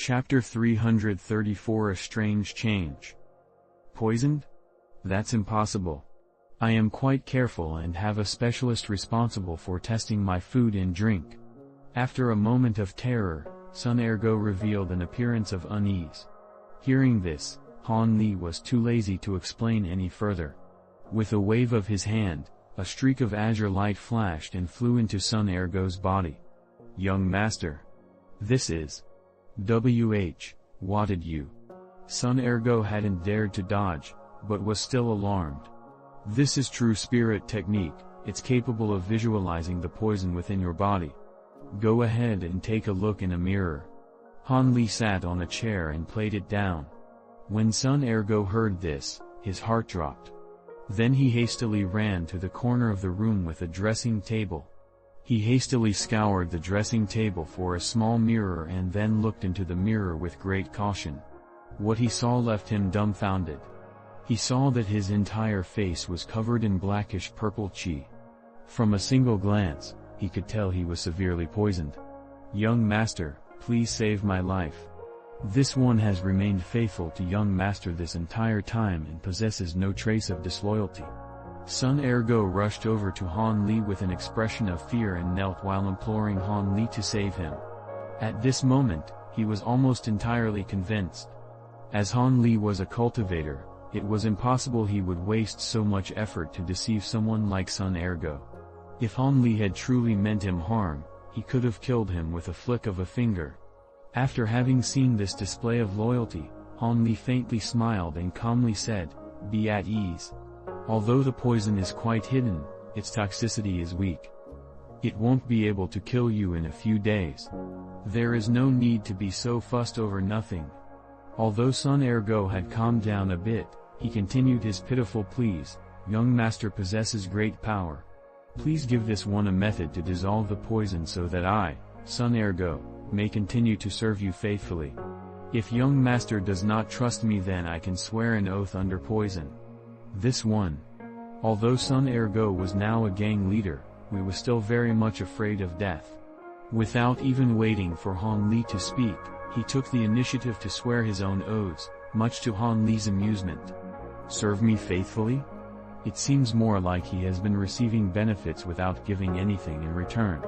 Chapter 334 A Strange Change. Poisoned? That's impossible. I am quite careful and have a specialist responsible for testing my food and drink. After a moment of terror, Sun Ergo revealed an appearance of unease. Hearing this, Han Li was too lazy to explain any further. With a wave of his hand, a streak of azure light flashed and flew into Sun Ergo's body. Young Master. This is What did you? Sun Ergo hadn't dared to dodge, but was still alarmed. This is true spirit technique, it's capable of visualizing the poison within your body. Go ahead and take a look in a mirror. Han Li sat on a chair and played it down. When Sun Ergo heard this, his heart dropped. Then he hastily ran to the corner of the room with a dressing table. He hastily scoured the dressing table for a small mirror and then looked into the mirror with great caution. What he saw left him dumbfounded. He saw that his entire face was covered in blackish purple qi. From a single glance, he could tell he was severely poisoned. Young Master, please save my life. This one has remained faithful to Young Master this entire time and possesses no trace of disloyalty. Sun Ergo rushed over to Han Li with an expression of fear and knelt while imploring Han Li to save him. At this moment, he was almost entirely convinced. As Han Li was a cultivator, it was impossible he would waste so much effort to deceive someone like Sun Ergo. If Han Li had truly meant him harm, he could have killed him with a flick of a finger. After having seen this display of loyalty, Han Li faintly smiled and calmly said, "Be at ease. Although the poison is quite hidden, its toxicity is weak. It won't be able to kill you in a few days. There is no need to be so fussed over nothing." Although Sun Ergo had calmed down a bit, he continued his pitiful pleas, "Young Master possesses great power. Please give this one a method to dissolve the poison so that I, Sun Ergo, may continue to serve you faithfully. If Young Master does not trust me, then I can swear an oath under poison." This one. Although Sun Ergo was now a gang leader, he was still very much afraid of death. Without even waiting for Han Li to speak, he took the initiative to swear his own oaths, much to Han Li's amusement. Serve me faithfully? It seems more like he has been receiving benefits without giving anything in return.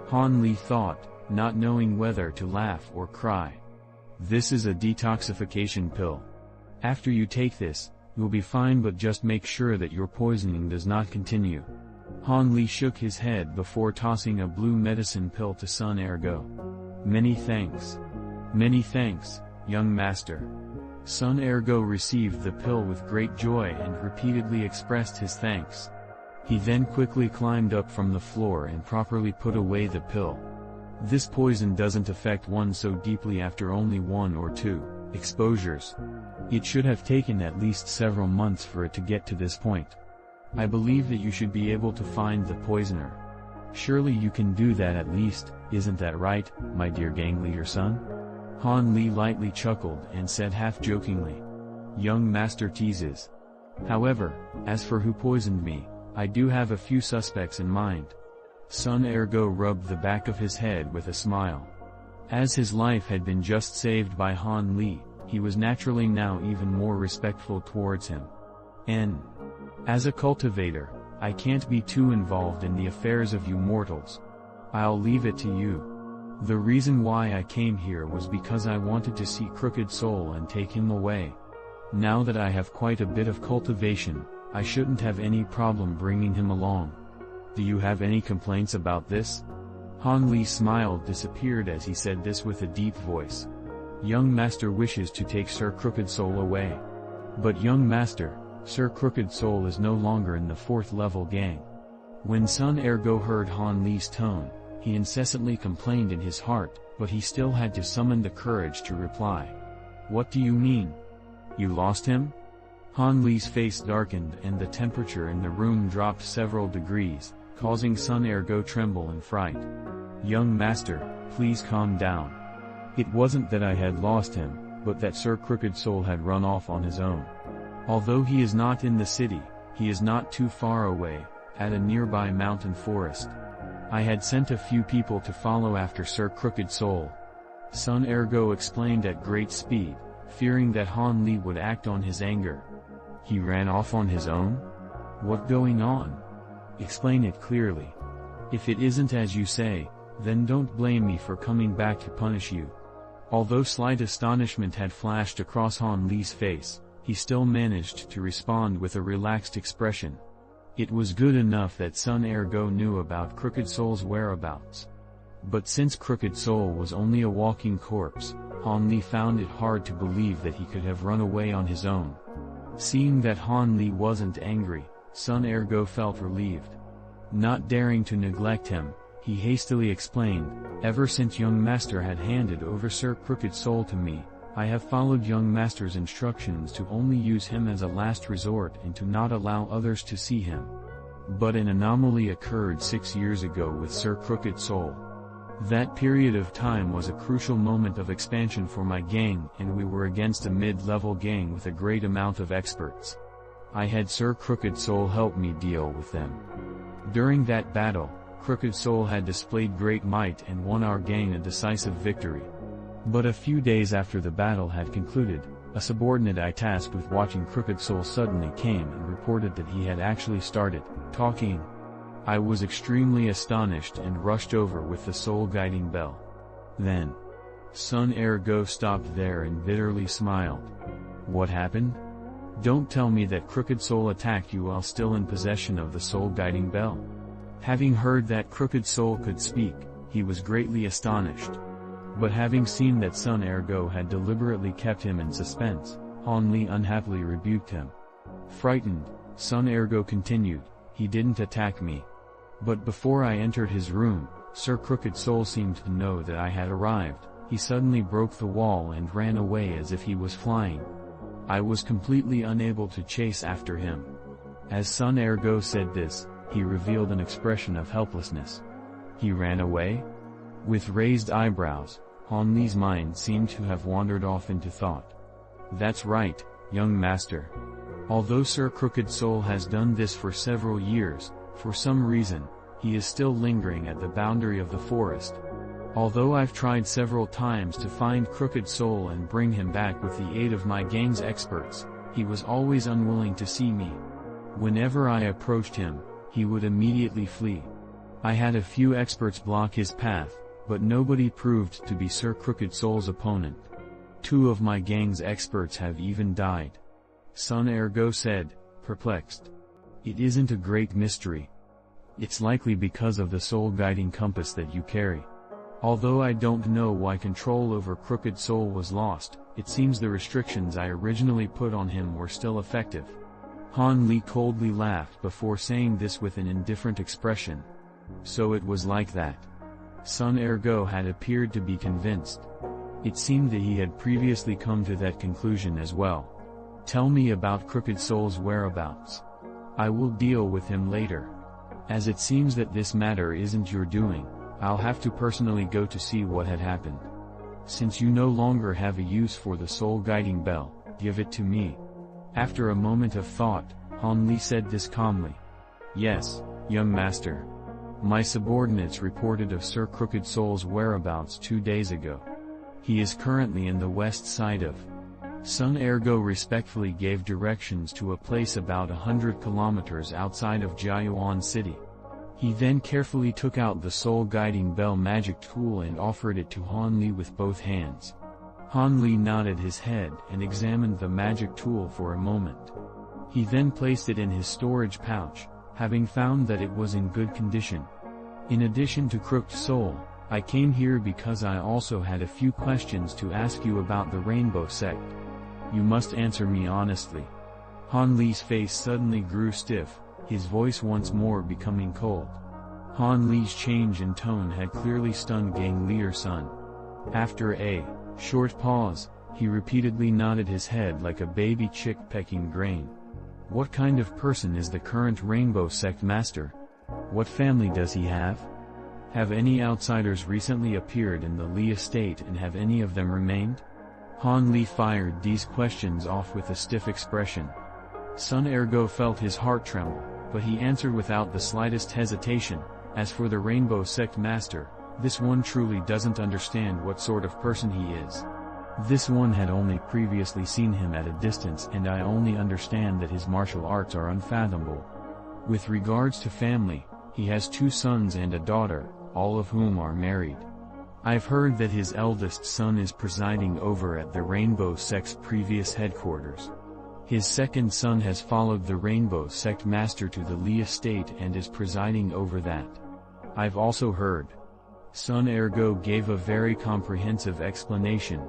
Han Li thought, not knowing whether to laugh or cry. This is a detoxification pill. After you take this, you'll be fine, but just make sure that your poisoning does not continue. Han Li shook his head before tossing a blue medicine pill to Sun Ergo. Many thanks. Many thanks, Young Master. Sun Ergo received the pill with great joy and repeatedly expressed his thanks. He then quickly climbed up from the floor and properly put away the pill. This poison doesn't affect one so deeply after only 1 or 2 exposures. It should have taken at least several months for it to get to this point. I believe that you should be able to find the poisoner. Surely you can do that at least, isn't that right, my dear gang leader son? Han Li lightly chuckled and said half-jokingly. Young Master teases. However, as for who poisoned me, I do have a few suspects in mind. Sun Ergo rubbed the back of his head with a smile. As his life had been just saved by Han Li, he was naturally now even more respectful towards him. As a cultivator, I can't be too involved in the affairs of you mortals. I'll leave it to you. The reason why I came here was because I wanted to see Crooked Soul and take him away. Now that I have quite a bit of cultivation, I shouldn't have any problem bringing him along. Do you have any complaints about this? Han Li's smile disappeared as he said this with a deep voice. Young Master wishes to take Sir Crooked Soul away. But Young Master, Sir Crooked Soul is no longer in the 4th level gang. When Sun Ergo heard Han Li's tone, he incessantly complained in his heart, but he still had to summon the courage to reply. What do you mean? You lost him? Han Li's face darkened and the temperature in the room dropped several degrees, causing Sun Ergo tremble in fright. Young Master, please calm down. It wasn't that I had lost him, but that Sir Crooked Soul had run off on his own. Although he is not in the city, he is not too far away, at a nearby mountain forest. I had sent a few people to follow after Sir Crooked Soul. Sun Ergo explained at great speed, fearing that Han Li would act on his anger. He ran off on his own? What going on? Explain it clearly. If it isn't as you say, then don't blame me for coming back to punish you. Although slight astonishment had flashed across Han Li's face, he still managed to respond with a relaxed expression. It was good enough that Sun Ergo knew about Crooked Soul's whereabouts. But since Crooked Soul was only a walking corpse, Han Li found it hard to believe that he could have run away on his own. Seeing that Han Li wasn't angry, Sun Ergo felt relieved. Not daring to neglect him, he hastily explained, "Ever since young master had handed over Sir Crooked Soul to me, I have followed young master's instructions to only use him as a last resort and to not allow others to see him. But an anomaly occurred 6 years ago with Sir Crooked Soul. That period of time was a crucial moment of expansion for my gang, and we were against a mid-level gang with a great amount of experts. I had Sir Crooked Soul help me deal with them. During that battle, Crooked Soul had displayed great might and won our gang a decisive victory. But a few days after the battle had concluded, a subordinate I tasked with watching Crooked Soul suddenly came and reported that he had actually started talking. I was extremely astonished and rushed over with the soul guiding bell. Then, Sun Ergo stopped there and bitterly smiled. What happened? Don't tell me that Crooked Soul attacked you while still in possession of the soul guiding bell." Having heard that Crooked Soul could speak, he was greatly astonished. But having seen that Sun Ergo had deliberately kept him in suspense, Han Li unhappily rebuked him. Frightened, Sun Ergo continued, "He didn't attack me. But before I entered his room, Sir Crooked Soul seemed to know that I had arrived. He suddenly broke the wall and ran away as if he was flying. I was completely unable to chase after him." As Sun Ergo said this, he revealed an expression of helplessness. He ran away? With raised eyebrows, Han Li's mind seemed to have wandered off into thought. That's right, young master. Although Sir Crooked Soul has done this for several years, for some reason, he is still lingering at the boundary of the forest. Although I've tried several times to find Crooked Soul and bring him back with the aid of my gang's experts, he was always unwilling to see me. Whenever I approached him, he would immediately flee. I had a few experts block his path, but nobody proved to be Sir Crooked Soul's opponent. 2 of my gang's experts have even died. Sun Ergo said, perplexed. It isn't a great mystery. It's likely because of the soul guiding compass that you carry. Although I don't know why control over Crooked Soul was lost, it seems the restrictions I originally put on him were still effective. Han Li coldly laughed before saying this with an indifferent expression. So it was like that. Sun Ergo had appeared to be convinced. It seemed that he had previously come to that conclusion as well. Tell me about Crooked Soul's whereabouts. I will deal with him later. As it seems that this matter isn't your doing, I'll have to personally go to see what had happened. Since you no longer have a use for the soul guiding bell, give it to me. After a moment of thought, Han Li said this calmly. Yes, young master. My subordinates reported of Sir Crooked Soul's whereabouts 2 days ago. He is currently in the west side of. Sun Ergo respectfully gave directions to a place about 100 kilometers outside of Jiayuan City. He then carefully took out the soul guiding bell magic tool and offered it to Han Li with both hands. Han Li nodded his head and examined the magic tool for a moment. He then placed it in his storage pouch, having found that it was in good condition. In addition to Crooked Soul, I came here because I also had a few questions to ask you about the Rainbow Sect. You must answer me honestly. Han Li's face suddenly grew stiff, his voice once more becoming cold. Han Li's change in tone had clearly stunned gang leader Sun. After a short pause, he repeatedly nodded his head like a baby chick pecking grain. What kind of person is the current Rainbow Sect master? What family does he have? Have any outsiders recently appeared in the Li estate and have any of them remained? Han Li fired these questions off with a stiff expression. Sun Ergo felt his heart tremble, but he answered without the slightest hesitation. As for the Rainbow Sect master, This one truly doesn't understand what sort of person he is. This one had only previously seen him at a distance, and I only understand that his martial arts are unfathomable. With regards to family, he has 2 sons and a daughter, all of whom are married. I've heard that his eldest son is presiding over at the Rainbow Sect's previous headquarters. His second son has followed the Rainbow Sect master to the Lee estate and is presiding over that. I've also heard. Sun Ergo gave a very comprehensive explanation.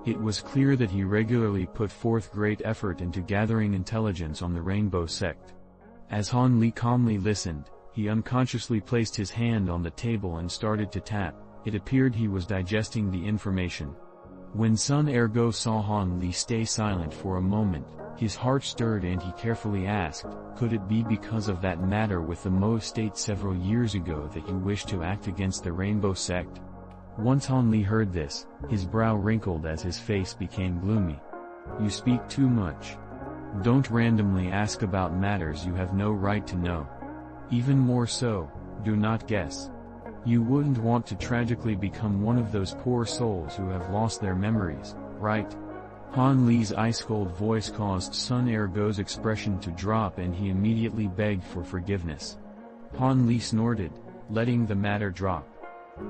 It was clear that he regularly put forth great effort into gathering intelligence on the Rainbow Sect. As Han Li calmly listened, he unconsciously placed his hand on the table and started to tap. It appeared he was digesting the information. When Sun Ergo saw Han Li stay silent for a moment, his heart stirred and he carefully asked, "Could it be because of that matter with the Mo estate several years ago that you wished to act against the Rainbow Sect?" Once Han Li heard this, his brow wrinkled as his face became gloomy. "You speak too much. Don't randomly ask about matters you have no right to know. Even more so, do not guess. You wouldn't want to tragically become one of those poor souls who have lost their memories, right?" Han Li's ice-cold voice caused Sun Ergo's expression to drop and he immediately begged for forgiveness. Han Li snorted, letting the matter drop.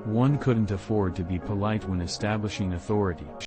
One couldn't afford to be polite when establishing authority.